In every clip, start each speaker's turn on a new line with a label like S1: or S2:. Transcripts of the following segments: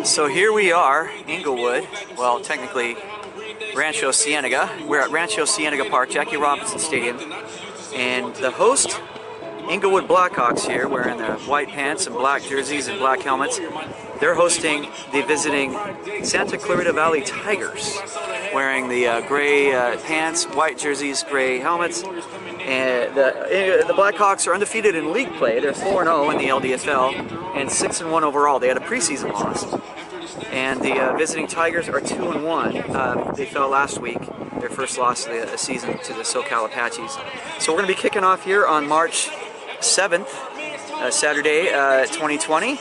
S1: So here we are, Inglewood, well technically Rancho Cienega. We're at Rancho Cienega Park, Jackie Robinson Stadium, and the host, Inglewood Blackhawks here, wearing their white pants and black jerseys and black helmets. They're hosting the visiting Santa Clarita Valley Tigers, wearing the gray pants, white jerseys, gray helmets. And the Blackhawks are undefeated in league play. They're 4-0 in the LDFL and 6-1 overall. They had a preseason loss. And the visiting Tigers are 2-1. They fell last week, their first loss of the season to the SoCal Apaches. So we're going to be kicking off here on March 7th, Saturday, 2020.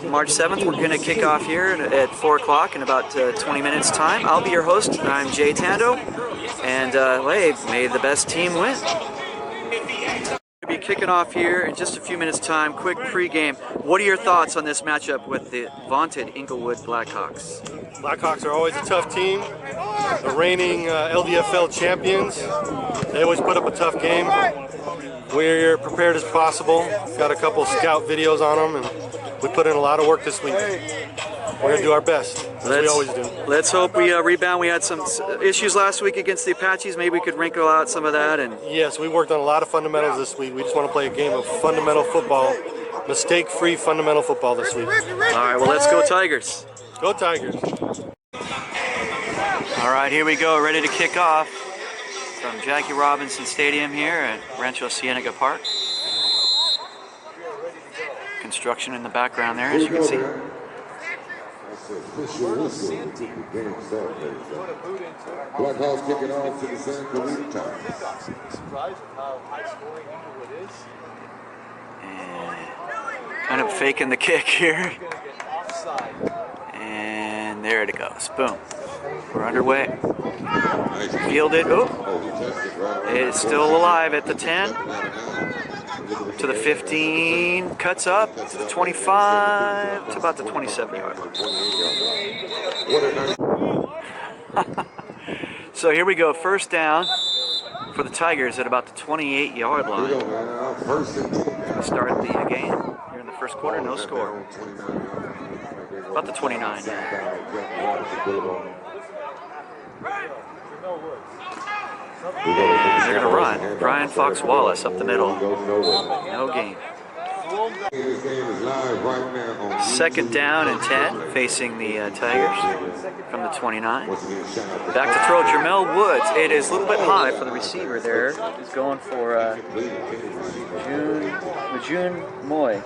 S1: March 7th, we're going to kick off here at 4 o'clock in about 20 minutes time. I'll be your host. I'm Jay Tando, and hey, may the best team win. We'll be kicking off here in just a few minutes time. Quick pregame. What are your thoughts on this matchup with the vaunted Inglewood Blackhawks?
S2: Blackhawks are always a tough team. The reigning LDFL champions. They always put up a tough game. We're prepared as possible. Got a couple scout videos on them, and we put in a lot of work this week. We're going to do our best, as we always do.
S1: Let's hope we rebound. We had some issues last week against the Apaches. Maybe we could wrinkle out some of that. And
S2: yes, we worked on a lot of fundamentals this week. We just want to play a game of fundamental football, mistake-free fundamental football this week.
S1: All right, well, let's go Tigers.
S2: Go Tigers.
S1: All right, here we go, ready to kick off from Jackie Robinson Stadium here at Rancho Cienega Park. Construction in the background there, as you can see.
S3: Blackhawks kicking off to the Santa Clarita Tigers.
S4: Surprised with how high scoring Inglewood is.
S1: And kind of faking the kick here. And there it goes. Boom. We're underway. Fielded. Oh, it's still alive at the 10. To the 15. Cuts up to the 25. To about the 27-yard line. So here we go. First down for the Tigers at about the 28-yard line. We start the game here in the first quarter. No score. About the 29. They're going to run. Brian Fox Wallace up the middle. No gain. Second down and 10 facing the Tigers from the 29. Back to throw, Jermel Woods. It is a little bit high for the receiver there. He's going for June Moy.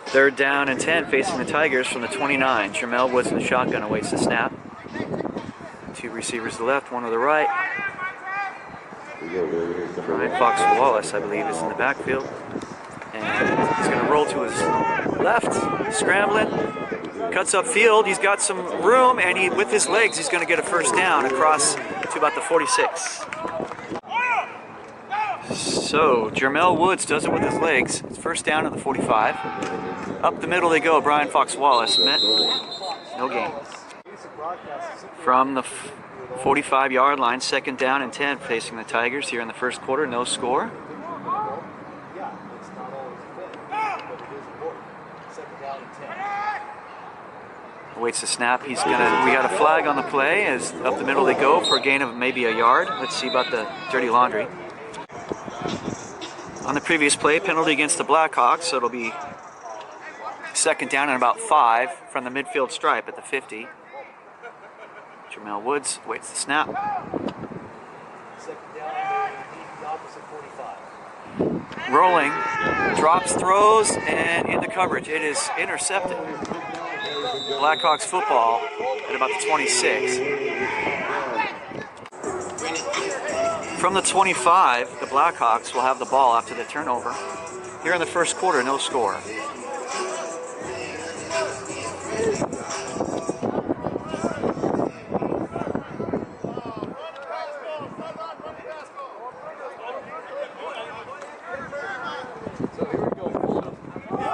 S1: Third down and 10 facing the Tigers from the 29. Jermel Woods in the shotgun awaits the snap. Two receivers to the left, one to the right. Brian Fox Wallace, I believe, is in the backfield. And he's going to roll to his left, scrambling. Cuts upfield, he's got some room, and with his legs, he's going to get a first down across to about the 46. So, Jermel Woods does it with his legs. It's first down at the 45. Up the middle they go, Brian Fox Wallace. No gain. From the 45-yard line, second down and 10 facing the Tigers here in the first quarter. No score. Waits the snap. We got a flag on the play as up the middle they go for a gain of maybe a yard. Let's see about the dirty laundry. On the previous play, penalty against the Blackhawks, so it'll be second down and about 5 from the midfield stripe at the 50. Jermel Woods waits the snap. Rolling, drops, throws, and into coverage. It is intercepted. Blackhawks football at about the 26. From the 25, the Blackhawks will have the ball after the turnover. Here in the first quarter, no score.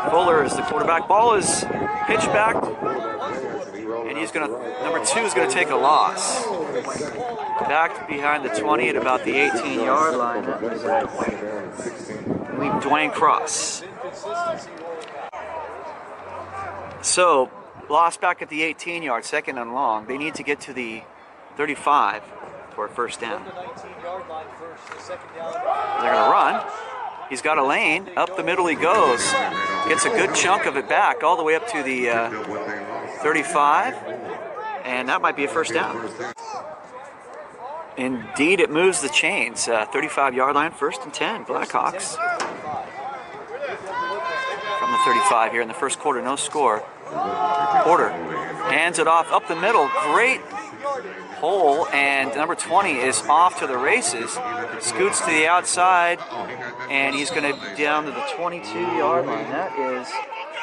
S1: Fuller is the quarterback. Ball is pitched back, and number 2 is gonna take a loss. Back behind the 20 at about the 18-yard line. Dwayne Cross. So, lost back at the 18-yard, second and long. They need to get to the 35 for a first down.
S4: The 19-yard line first, the second down.
S1: They're going to run. He's got a lane. Up the middle he goes. Gets a good chunk of it back all the way up to the 35. And that might be a first down. Indeed, it moves the chains. 35-yard line, first and 10. Blackhawks. From the 35 here in the first quarter, no score. Porter hands it off up the middle. Great hole, and number 20 is off to the races. Scoots to the outside, and he's going to be down to the 22-yard line. That is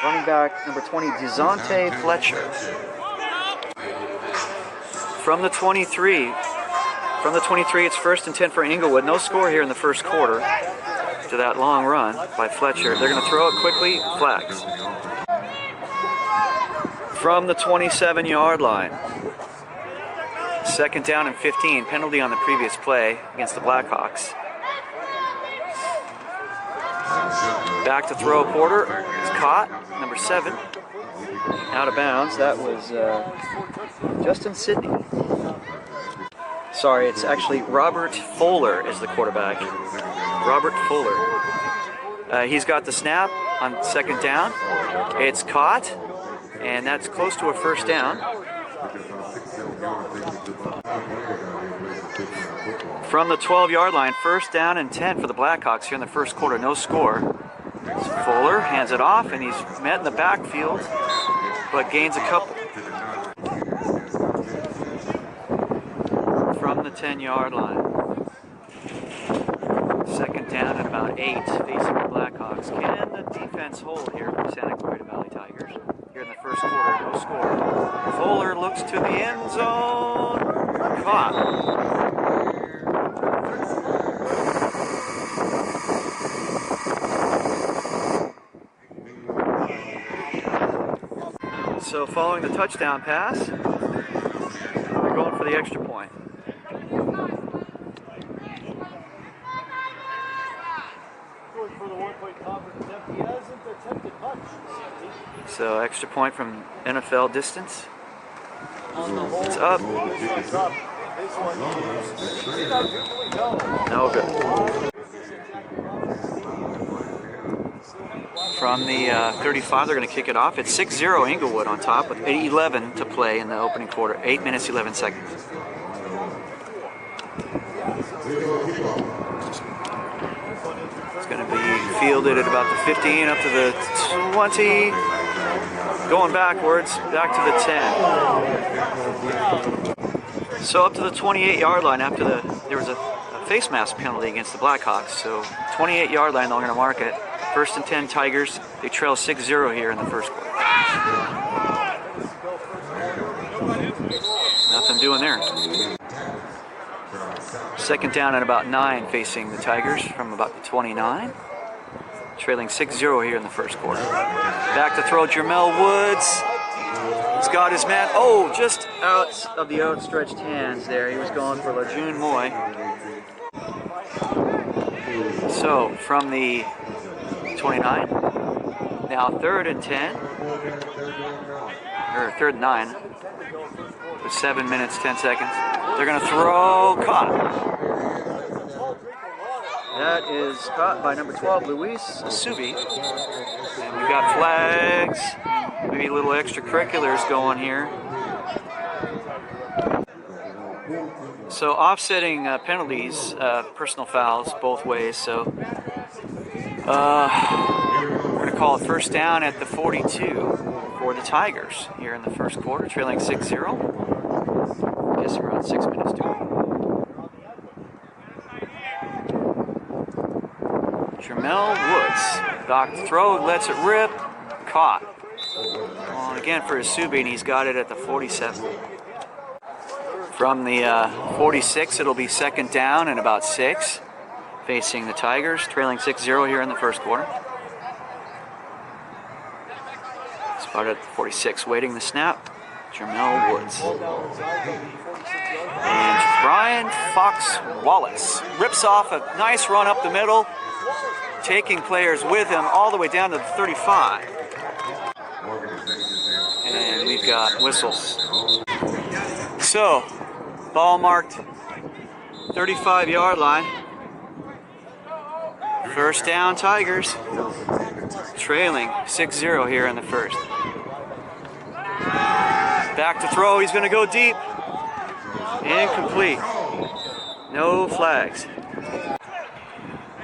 S1: running back number 20, Dezhontaey Fletcher. From the 23, it's first and 10 for Inglewood. No score here in the first quarter to that long run by Fletcher. They're going to throw it quickly, flags. From the 27-yard line. Second down and 15, penalty on the previous play against the Blackhawks. Back to throw, Porter. It's caught, number 7. Out of bounds, that was Justin Sidney. Sorry, it's actually Robert Fuller is the quarterback. Robert Fuller. He's got the snap on second down. It's caught, and that's close to a first down. From the 12-yard line, first down and 10 for the Blackhawks here in the first quarter, no score. Fuller hands it off, and he's met in the backfield, but gains a couple. From the 10-yard line. Second down and about 8 facing the Blackhawks. Can the defense hold here for Santa Clarita Valley Tigers? Here in the first quarter, no score. Fuller looks to the end zone. Caught. So following the touchdown pass, they're going for the extra point.
S4: Going for the 1-point conference attempt. He hasn't attempted much.
S1: So extra point from NFL distance.
S4: On the whole,
S1: It's up.
S4: this one is not usually
S1: No good. From the 35, they're going to kick it off. It's 6-0 Inglewood on top with 8:11 to play in the opening quarter. 8 minutes, 11 seconds. It's going to be fielded at about the 15, up to the 20. Going backwards, back to the 10. So up to the 28-yard line after there was a face mask penalty against the Blackhawks. So 28-yard line, they're going to mark it. First and 10 Tigers. They trail 6-0 here in the first quarter. Nothing doing there. Second down and about 9 facing the Tigers from about the 29. Trailing 6-0 here in the first quarter. Back to throw, Jermel Woods. He's got his man. Oh, just out of the outstretched hands there. He was going for Lejeune Moy. So from the 29, now third and 10, or third and 9, with 7 minutes, 10 seconds. They're going to throw, caught. That is caught by number 12, Luis Asubi. And we've got flags, maybe a little extracurriculars going here. So offsetting penalties, personal fouls both ways. So we're going to call it first down at the 42 for the Tigers here in the first quarter, trailing 6-0. I guess around 6 minutes to go. Jermel Woods, back to throw, lets it rip, caught. On again for Asubi, and he's got it at the 47. From the 46, it'll be second down and about 6, facing the Tigers, trailing 6-0 here in the first quarter. Spotted at the 46, waiting the snap, Jermel Woods. And Brian Fox Wallace rips off a nice run up the middle, taking players with him all the way down to the 35. we've got whistles. So, ball marked 35-yard line. First down, Tigers. Trailing 6-0 here in the first. Back to throw, he's going to go deep. Incomplete. No flags.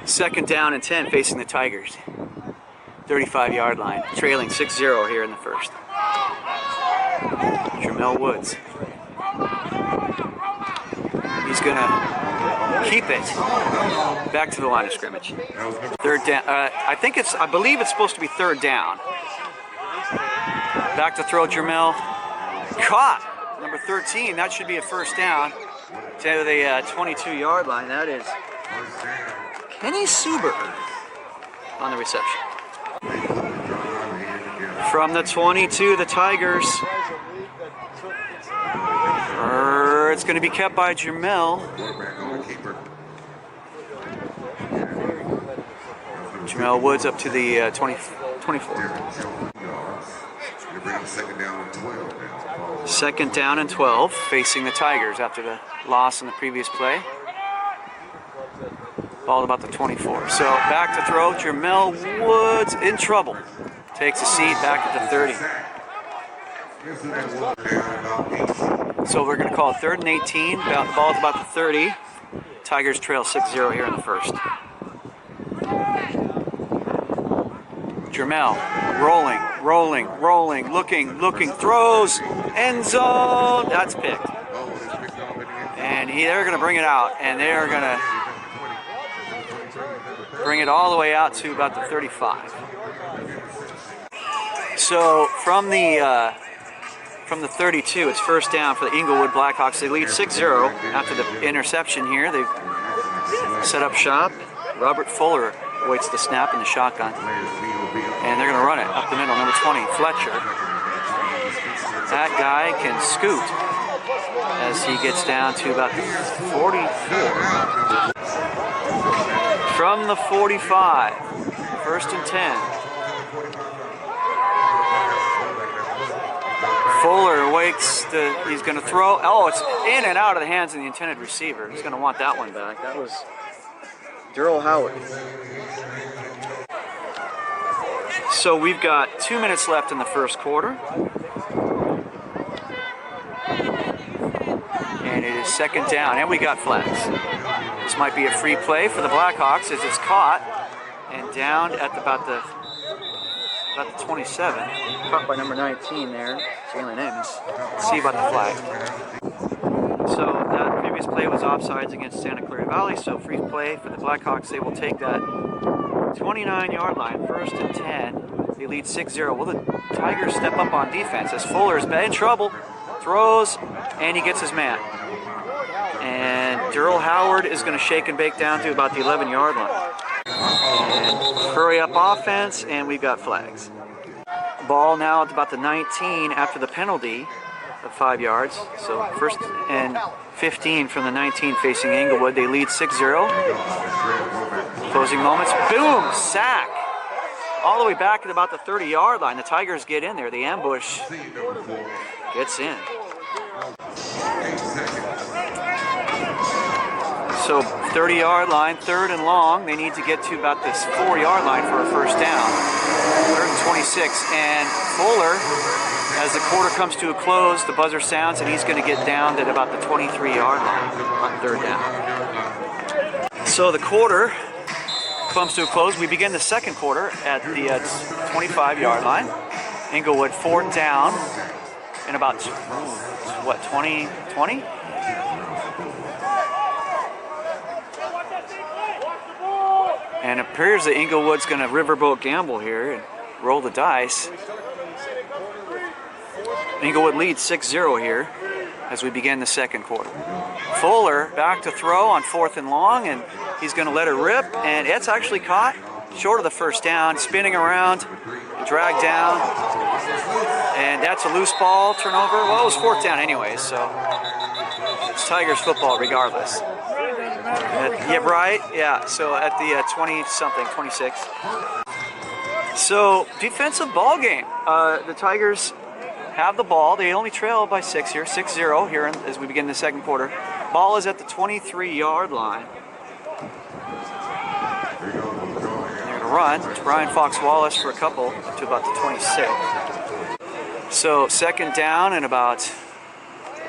S1: Second down and 10 facing the Tigers. 35-yard line. Trailing 6-0 here in the first. Jamel Woods. He's going to keep it back to the line of scrimmage. Third down. I believe it's supposed to be third down. Back to throw, Jamel. Caught. Number 13. That should be a first down. To the 22-yard line. That is Kenny Suber on the reception. From the 22, the Tigers. It's going to be kept by Jamel. Jamel Woods up to the 24. Second down and 12 facing the Tigers after the loss in the previous play. Ball about the 24. So back to throw. Jamel Woods in trouble. Takes a seat back at the 30. So we're going to call it third and 18. Ball's about the 30. Tigers trail 6-0 here in the first. Jamel rolling, looking, throws, end zone. That's picked. And they're going to bring it out, and they're going to bring it all the way out to about the 35. So from the 32, it's first down for the Inglewood Blackhawks. They lead 6-0 after the interception here. They've set up shop. Robert Fuller awaits the snap in the shotgun. And they're going to run it up the middle. Number 20, Fletcher. That guy can scoot as he gets down to about 44. From the 45, first and 10. Fuller waits, he's going to throw. Oh, it's in and out of the hands of the intended receiver. He's going to want that one back. That was Daryl Howard. So we've got 2 minutes left in the first quarter. And it is second down, and we got flags. This might be a free play for the Blackhawks as it's caught and down at about the 27. Caught by number 19 there, Jalen Amis. Let's see about the flag. So that previous play was offsides against Santa Clarita Valley, so free play for the Blackhawks. They will take that 29-yard line, first and 10. They lead 6-0. Will the Tigers step up on defense as Fuller is in trouble, throws, and he gets his man. And Daryl Howard is going to shake and bake down to about the 11-yard line. And hurry up offense, and we've got flags. Ball now at about the 19 after the penalty of 5 yards. So first and 15 from the 19 facing Inglewood. They lead 6-0. Closing moments. Boom! Sack! All the way back at about the 30-yard line. The Tigers get in there. The ambush gets in. So 30-yard line, third and long. They need to get to about this 4-yard line for a first down. Third and 26. And Fuller, as the quarter comes to a close, the buzzer sounds, and he's going to get down at about the 23-yard line on third down. So the quarter comes to a close. We begin the second quarter at the 25-yard line. Inglewood fourth down in about, 20? And it appears that Inglewood's going to riverboat gamble here and roll the dice. Inglewood leads 6-0 here as we begin the second quarter. Fuller back to throw on fourth and long, and he's going to let it rip, and it's actually caught short of the first down, spinning around, dragged down, and that's a loose ball turnover. Well, it was fourth down anyways, so it's Tigers football regardless. Yeah, right. Yeah. So at the 20-something, 26. So defensive ball game. The Tigers have the ball. They only trail by 6 here, 6-0 here as we begin the second quarter. Ball is at the 23-yard line. They're going to run. It's Brian Fox Wallace for a couple up to about the 26. So second down and about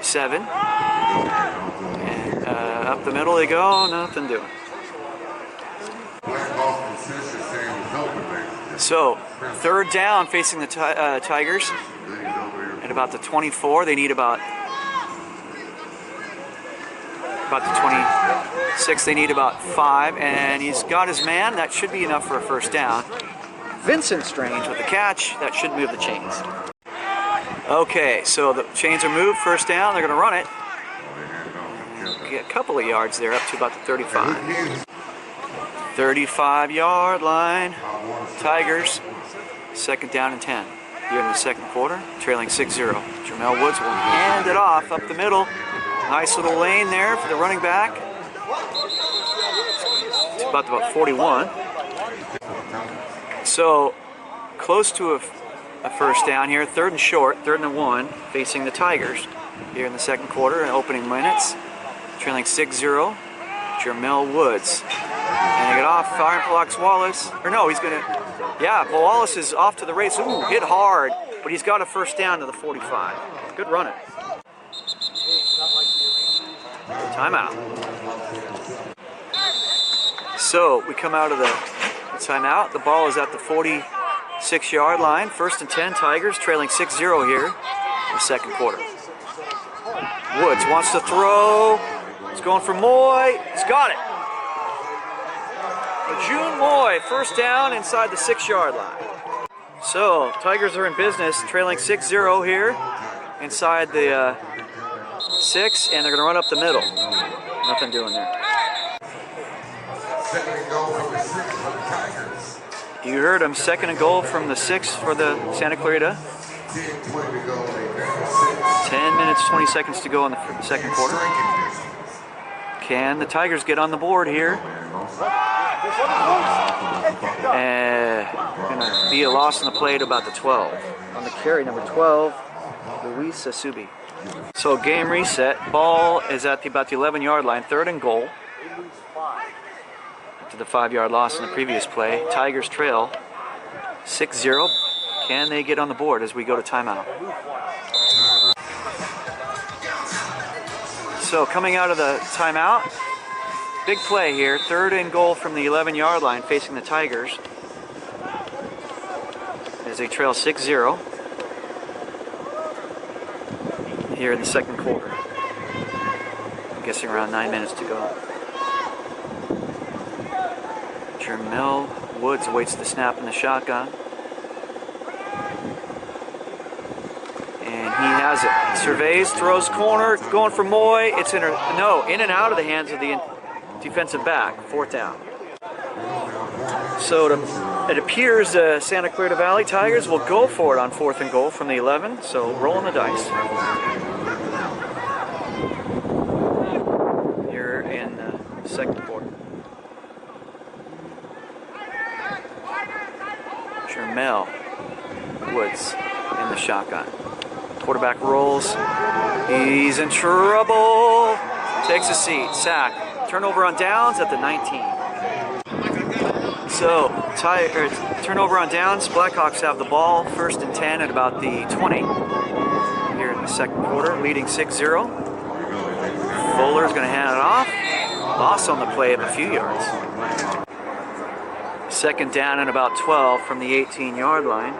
S1: 7. And up the middle they go, nothing doing. So third down facing the Tigers at about the 24. They need about the 26. They need about 5, and he's got his man. That should be enough for a first down. Vincent Strange with the catch. That should move the chains. Okay, so the chains are moved. First down. They're going to run it. Get a couple of yards there, up to about the 35. 35-yard line. Tigers. Second down and 10. Here in the second quarter, trailing 6-0. Jamel Woods will hand it off up the middle. Nice little lane there for the running back. It's about 41. So close to a first down here. Third and short, 3rd and 1, facing the Tigers here in the second quarter and opening minutes. Trailing 6-0. Jamel Woods. And they get off. Fox Wallace. Or no, he's going to... Yeah, Wallace is off to the race. Ooh, hit hard, but he's got a first down to the 45. Good running. Timeout. So we come out of the timeout. The ball is at the 46-yard line. 1st and 10, Tigers trailing 6-0 here in the second quarter. Woods wants to throw. He's going for Moy. He's got it. June Moy, first down inside the 6-yard line. So, Tigers are in business, trailing 6-0 here inside the 6, and they're going to run up the middle. Nothing doing there. You heard him, 2nd and goal from the 6 for the Santa Clarita. 10 minutes, 20 seconds to go in the second quarter. Can the Tigers get on the board here? Going to be a loss in the play to about the 12. On the carry, number 12, Luis Asubi. So game reset. Ball is at about the 11-yard line. 3rd and goal. After the 5-yard loss in the previous play. Tigers trail 6-0. Can they get on the board as we go to timeout? So coming out of the timeout, big play here. 3rd and goal from the 11-yard line facing the Tigers as they trail 6-0 here in the second quarter. I'm guessing around 9 minutes to go. Jamel Woods awaits the snap in the shotgun. And he has it. Surveys, throws corner, going for Moy. It's in and out of the hands of the defensive back. 4th down. So it appears the Santa Clarita Valley Tigers will go for it on 4th and goal from the 11. So rolling the dice. Here in the second quarter. Jamel Woods in the shotgun. Quarterback rolls. He's in trouble. Takes a seat. Sack. Turnover on downs at the 19. So, turnover on downs. Blackhawks have the ball. 1st and 10 at about the 20. Here in the second quarter, leading 6-0. Fuller's going to hand it off. Loss on the play of a few yards. 2nd down and about 12 from the 18-yard line.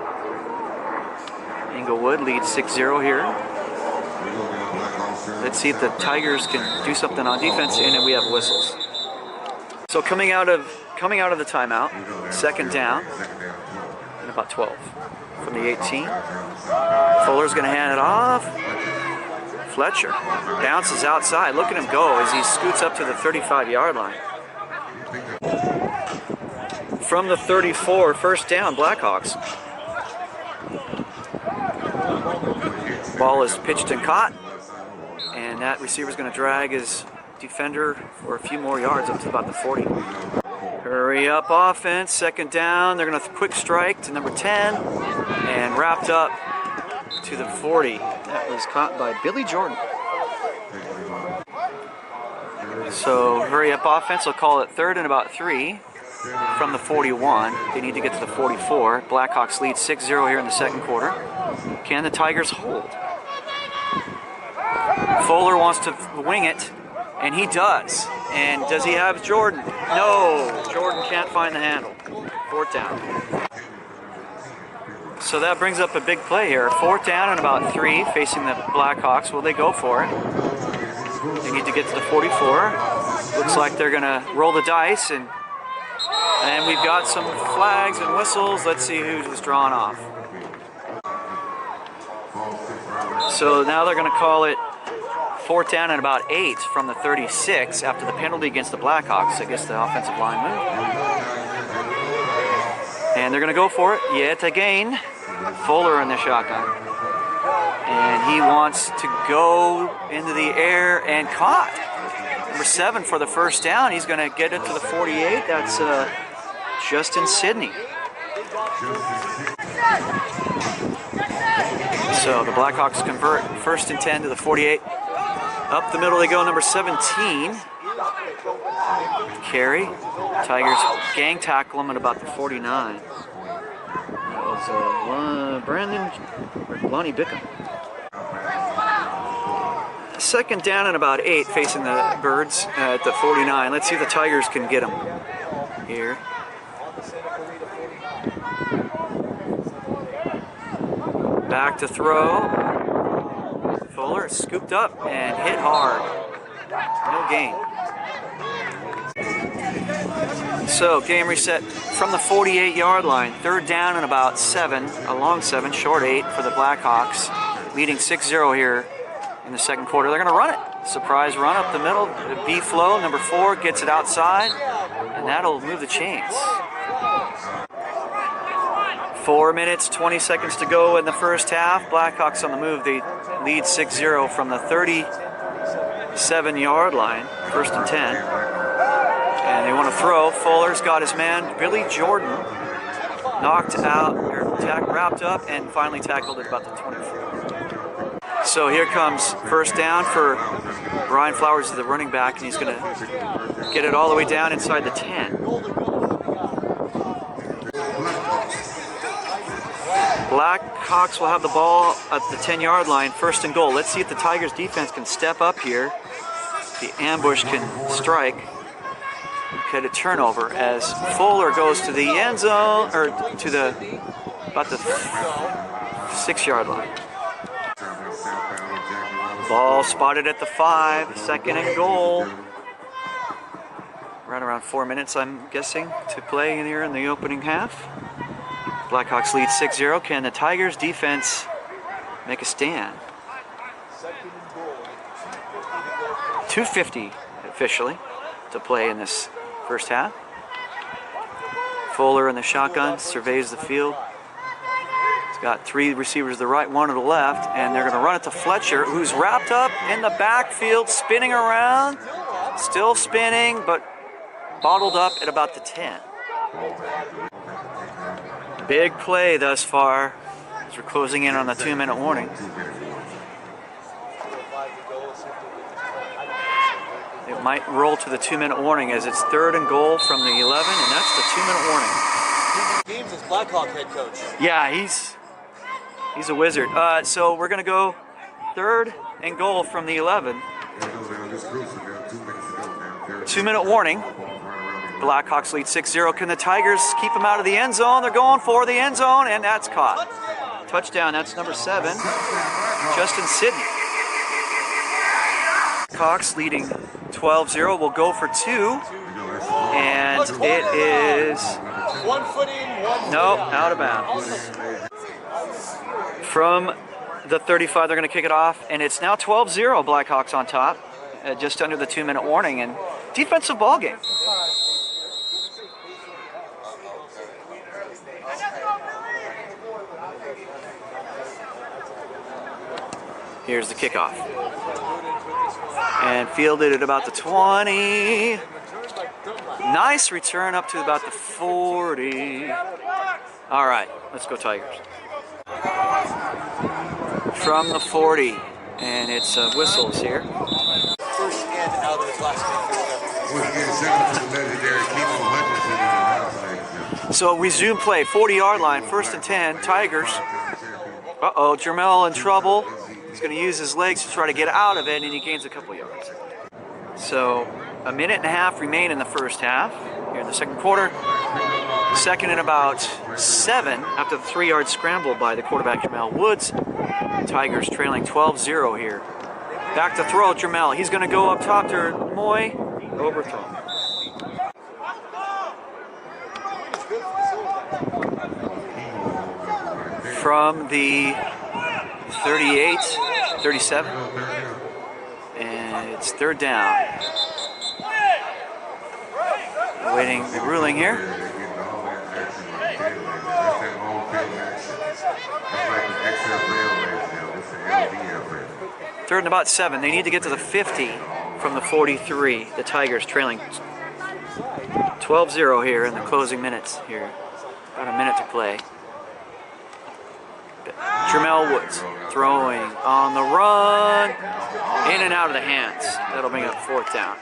S1: Inglewood leads 6-0 here. Let's see if the Tigers can do something on defense, and then we have whistles. So coming out of the timeout, 2nd down and about 12 from the 18. Fuller's going to hand it off. Fletcher bounces outside. Look at him go as he scoots up to the 35-yard line. From the 34, 1st down, Blackhawks. Ball is pitched and caught, and that receiver's going to drag his defender for a few more yards up to about the 40. Hurry up offense, 2nd down. They're going to quick strike to number 10, and wrapped up to the 40. That was caught by Billy Jordan. So hurry up offense will call it 3rd and about 3 from the 41. They need to get to the 44. Blackhawks lead 6-0 here in the second quarter. Can the Tigers hold? Fuller wants to wing it, and he does. And does he have Jordan? No, Jordan can't find the handle. 4th down. So that brings up a big play here. 4th down and about 3 facing the Blackhawks. Will they go for it? They need to get to the 44. Looks like they're gonna roll the dice, and we've got some flags and whistles. Let's see who was drawn off. So now they're gonna call it 4th down and about 8 from the 36 after the penalty against the Blackhawks. I guess the offensive line moved. And they're gonna go for it yet again. Fuller in the shotgun. And he wants to go into the air and caught. Number 7 for the 1st down. He's going to get it to the 48. That's Justin Sidney. So the Blackhawks convert 1st and 10 to the 48. Up the middle they go, number 17. Carey. Tigers gang tackle him at about the 49. That was Lonnie Bickham. 2nd down and about 8 facing the Birds at the 49. Let's see if the Tigers can get him here. Back to throw. Fuller scooped up and hit hard. No gain. So game reset from the 48-yard line. 3rd down and about 7, a long 7, short 8 for the Blackhawks, leading 6-0 here in the second quarter. They're going to run it. Surprise run up the middle. B-Flow, number 4, gets it outside, and that'll move the chains. 4 minutes, 20 seconds to go in the first half. Blackhawks on the move. They lead 6-0 from the 37-yard line, 1st and 10. And they want to throw. Fuller's got his man, Billy Jordan, knocked out, or wrapped up, and finally tackled at about the 24. So here comes 1st down for Brian Flowers, the running back, and he's going to get it all the way down inside the 10. Blackhawks will have the ball at the 10-yard line, 1st and goal. Let's see if the Tigers defense can step up here. The ambush can strike. Get a turnover as Fuller goes to the end zone, or to the about the 6-yard line. Ball spotted at the 5, 2nd and goal. Right around 4 minutes, I'm guessing, to play in here in the opening half. Blackhawks lead 6-0. Can the Tigers defense make a stand? 2:50 officially to play in this first half. Fuller in the shotgun surveys the field. He's got 3 receivers to the right, 1 to the left, and they're going to run it to Fletcher, who's wrapped up in the backfield, spinning around, still spinning, but bottled up at about the 10. Big play thus far as we're closing in on the 2-minute warning. It might roll to the 2-minute warning as it's 3rd and goal from the 11, and that's the 2-minute warning.
S4: Games as Blackhawk head coach.
S1: Yeah, he's a wizard. So we're going to go 3rd and goal from the 11. 2-minute warning. Blackhawks lead 6-0. Can the Tigers keep them out of the end zone? They're going for the end zone, and that's caught. Touchdown, that's number 7, Justin Sidney. Blackhawks leading 12-0 will go for 2, and it is
S4: 1 foot in, 1
S1: no, out of bounds. From the 35, they're going to kick it off, and it's now 12-0 Blackhawks on top, just under the 2-minute warning, and defensive ball game. Here's the kickoff. And fielded at about the 20. Nice return up to about the 40. All right, let's go Tigers. from the 40, and it's whistles here.
S4: First and out of his last game.
S3: Once again, shout out to the legendary Kimo Hutchinson.
S1: So resume play, 40-yard line, 1st and 10, Tigers. Uh-oh, Jermel in trouble. He's going to use his legs to try to get out of it, and he gains a couple yards. So a minute and a half remain in the first half here in the second quarter. Second and about 7 after the 3-yard scramble by the quarterback Jermel Woods. Tigers trailing 12-0 here. Back to throw, Jermel. He's going to go up top to Moy. Overthrown. From the 38, 37. And it's 3rd down. Awaiting the ruling here. Third and about 7. They need to get to the 50 from the 43. The Tigers trailing 12-0 here in the closing minutes here. About a minute to play. Jermel Woods throwing on the run. In and out of the hands. That'll bring up 4th down.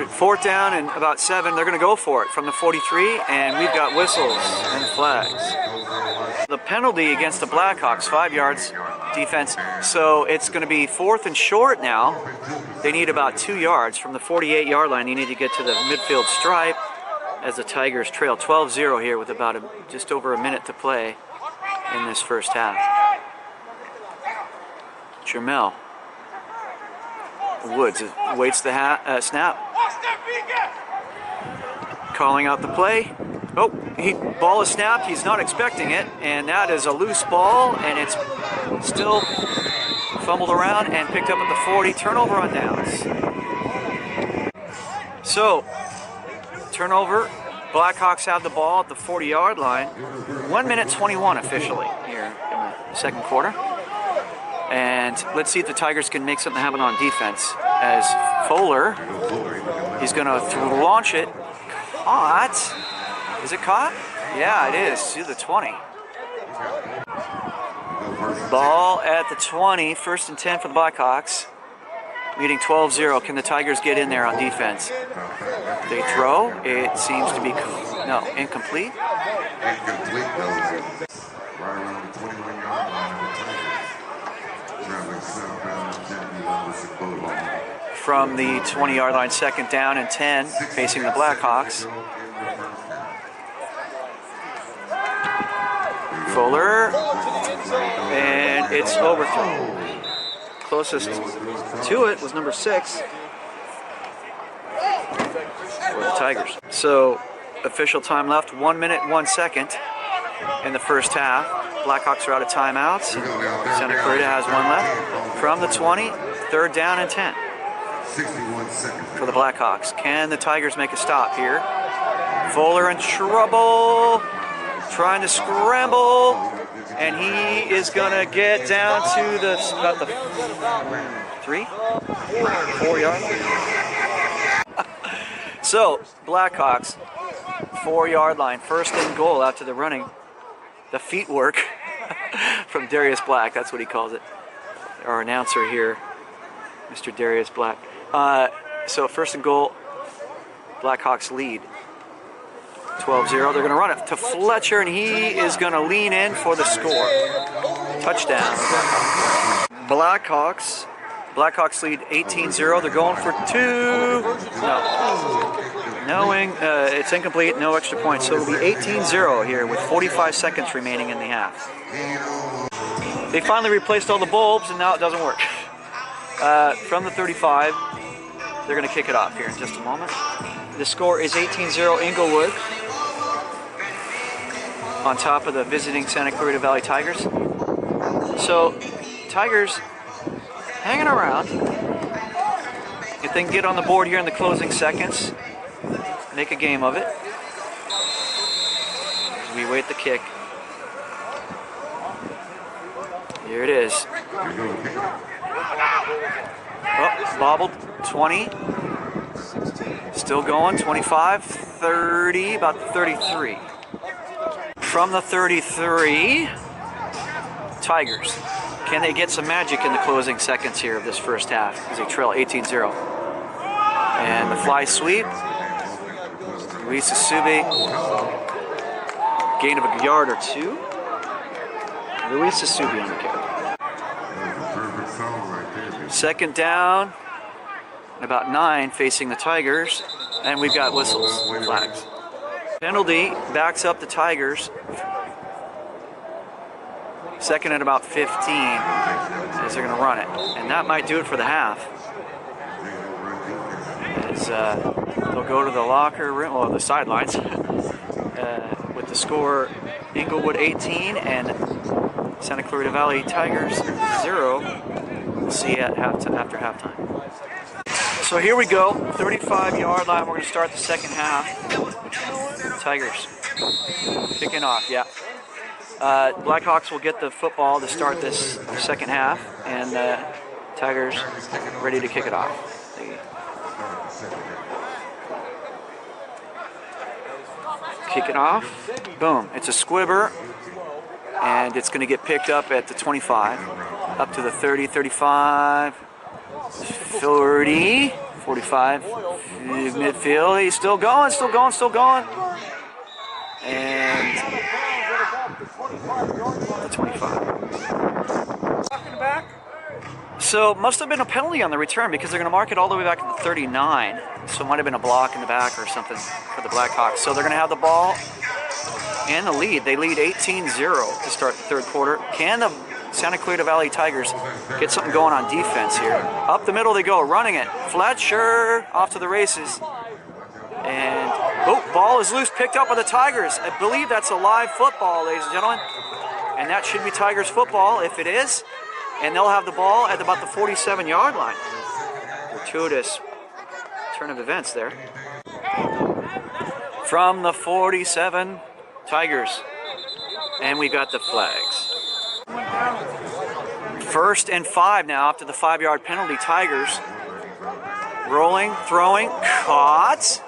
S1: Fourth down and about 7. They're going to go for it from the 43, and we've got whistles and flags. The penalty against the Blackhawks, 5 yards defense. So it's going to be 4th and short now. They need about 2 yards from the 48-yard line. You need to get to the midfield stripe as the Tigers trail 12-0 here with about just over a minute to play in this first half. Jermel Woods waits the snap. Calling out the play. Oh, ball is snapped. He's not expecting it, and that is a loose ball, and it's still fumbled around and picked up at the 40. Turnover on downs. So, turnover. Blackhawks have the ball at the 40-yard line. 1 minute 21 officially here in the second quarter. And let's see if the Tigers can make something happen on defense. As Fuller, he's going to launch it. Caught. Is it caught? Yeah, it is. To the 20. Ball at the 20. 1st and 10 for the Blackhawks. Leading 12-0. Can the Tigers get in there on defense? They throw. It seems to be incomplete.
S3: Incomplete, though. Right around the 21-yard line of the Tigers. Traveling southbound, gently on the Cipolla.
S1: From the 20-yard line, 2nd down and 10, facing the Blackhawks. Fuller, and it's overthrown. Closest to it was number 6 for the Tigers. So, official time left, 1 minute, 1 second in the first half. Blackhawks are out of timeouts. Santa Clarita has 1 left. From the 20, 3rd down and 10 for the Blackhawks. Can the Tigers make a stop here? Fuller in trouble, trying to scramble, and he is going to get down to about the 4 yard. So, Blackhawks, 4-yard line, 1st and goal after the running. The feet work from Darius Black, that's what he calls it. Our announcer here, Mr. Darius Black. So 1st and goal, Blackhawks lead 12-0. They're going to run it to Fletcher, and he is going to lean in for the score. Touchdown. Blackhawks lead 18-0. They're going for 2. It's incomplete, no extra points. So it'll be 18-0 here with 45 seconds remaining in the half. They finally replaced all the bulbs, and now it doesn't work. From the 35, they're going to kick it off here in just a moment. The score is 18-0 Inglewood on top of the visiting Santa Clarita Valley Tigers. So, Tigers hanging around. If they can get on the board here in the closing seconds, make a game of it. As we wait the kick. Here it is. Oh, bobbled, 20. Still going, 25, 30, about 33. From the 33, Tigers. Can they get some magic in the closing seconds here of this first half as they trail 18-0? And the fly sweep. Luis Asubi, gain of a yard or two. Luis Asubi on the carry. Second down, and about 9 facing the Tigers, and we've got whistles, flags. Penalty backs up the Tigers. Second and about 15 as they're going to run it, and that might do it for the half. As they'll go to the locker room, or the sidelines, with the score Inglewood 18 and Santa Clarita Valley Tigers 0. We'll see at after halftime. So here we go, 35-yard line. We're going to start the second half. Tigers kicking off, yeah. Blackhawks will get the football to start this second half, and Tigers ready to kick it off. Kick it off. Boom. It's a squibber, and it's going to get picked up at the 25, up to the 30, 35, 40, 45, midfield. He's still going, still going, still going. And the 25. So must have been a penalty on the return because they're going to mark it all the way back to the 39. So it might have been a block in the back or something for the Blackhawks. So they're going to have the ball and the lead. They lead 18-0 to start the third quarter. Can the Santa Clarita Valley Tigers get something going on defense here? Up the middle they go, running it. Fletcher off to the races. And, oh, ball is loose, picked up by the Tigers. I believe that's a live football, ladies and gentlemen. And that should be Tigers football if it is. And they'll have the ball at about the 47-yard line. Gratuitous turn of events there. From the 47, Tigers. And we've got the flags. 1st and 5 now after the 5-yard penalty. Tigers rolling, throwing, caught.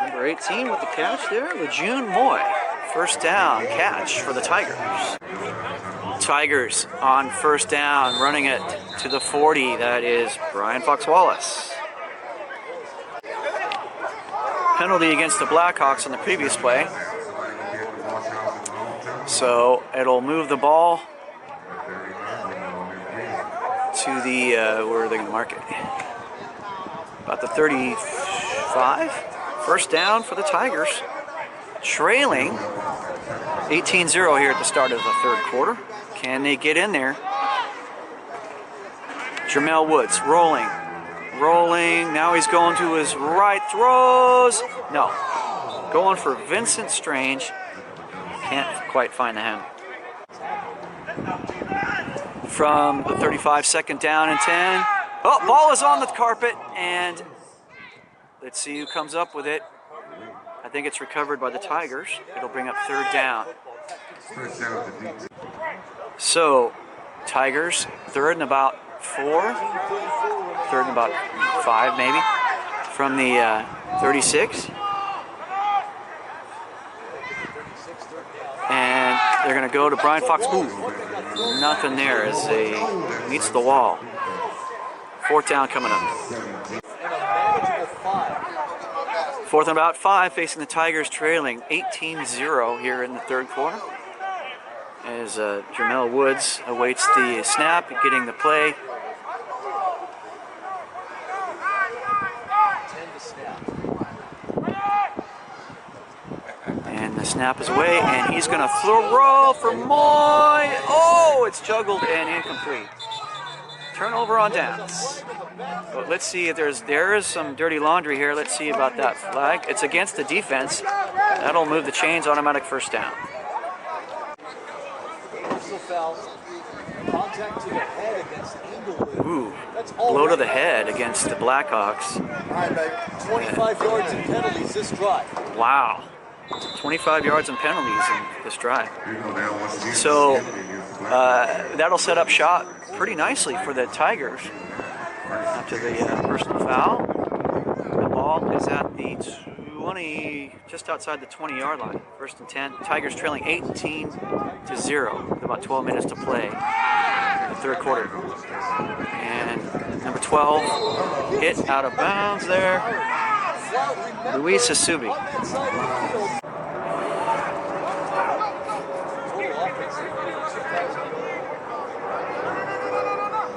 S1: Number 18 with the catch there, Lejeune Moy. First down catch for the Tigers. Tigers on first down, running it to the 40. That is Brian Fox Wallace. Penalty against the Blackhawks on the previous play. So it'll move the ball to the, where are they going to mark it? About the 35. First down for the Tigers. Trailing 18-0 here at the start of the third quarter. Can they get in there? Jermel Woods rolling. Rolling. Now he's going to his right. Throws. No. Going for Vincent Strange. Can't quite find the hand. From the 35, second down and 10. Oh, ball is on the carpet, and let's see who comes up with it. I think it's recovered by the Tigers. It'll bring up third down. So, Tigers, third and about 4. Third and about 5, maybe. From the 36. And they're going to go to Brian Fox. Ooh, nothing there as they meets the wall. Fourth down coming up. 4th and about 5 facing the Tigers, trailing 18-0 here in the third quarter. As Jermel Woods awaits the snap, getting the play. And the snap is away, and he's going to throw for Moy. Oh, it's juggled and incomplete. Turnover on downs. But let's see if there is some dirty laundry here. Let's see about that flag. It's against the defense. That'll move the chains. Automatic first down.
S4: Contact to the head against Inglewood.
S1: Ooh, blow to the head against the Blackhawks.
S4: All right, babe. 25 yards and penalties this drive.
S1: Wow. 25 yards and penalties in this drive. So that'll set up shot pretty nicely for the Tigers after the personal foul. is at the 20, just outside the 20-yard line. 1st and 10. Tigers trailing 18-0 with about 12 minutes to play in the third quarter. And number 12 hit out of bounds there. Luis Asubi.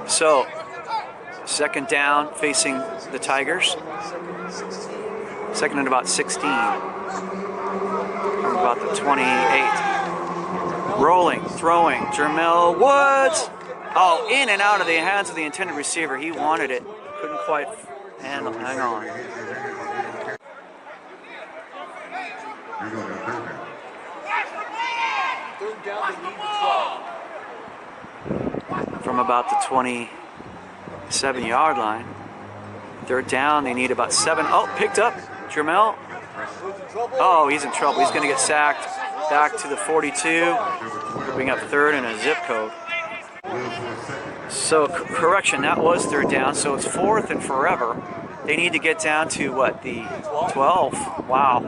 S1: So, second down facing the Tigers. Second and about 16. From about the 28. Rolling, throwing, Jermel Woods. Oh, in and out of the hands of the intended receiver. He wanted it. Couldn't quite hang on. From about the 27-yard line. Third down, they need about 7. Oh, picked up. Jermel. Oh, he's in trouble. He's going to get sacked. Back to the 42. Bring up third and a zip code. So, correction, that was third down. So it's 4th and forever. They need to get down to, what, the 12? Wow.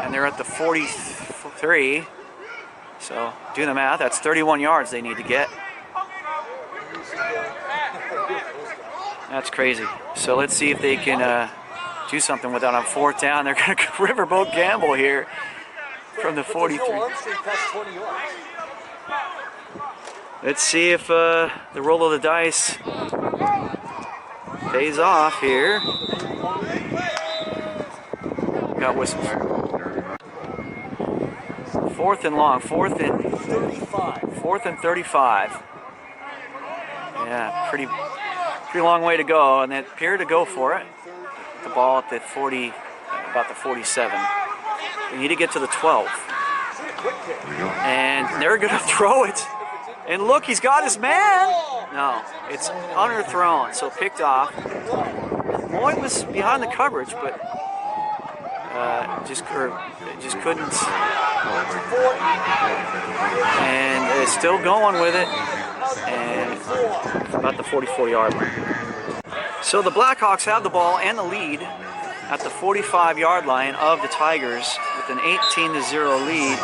S1: And they're at the 43. So, do the math. That's 31 yards they need to get. That's crazy. So let's see if they can do something with that on 4th down. They're going to riverboat gamble here from the 43. Let's see if the roll of the dice pays off here. Got whistles. 4th and long. 4th and 35. Yeah, pretty long way to go, and they appear to go for it. The ball at the 40, about the 47. They need to get to the 12. And they're going to throw it. And look, he's got his man. No, it's underthrown, so picked off. Moy was behind the coverage, but just couldn't. And it's still going with it. And about the 44-yard line. So the Blackhawks have the ball and the lead at the 45-yard line of the Tigers with an 18-0 lead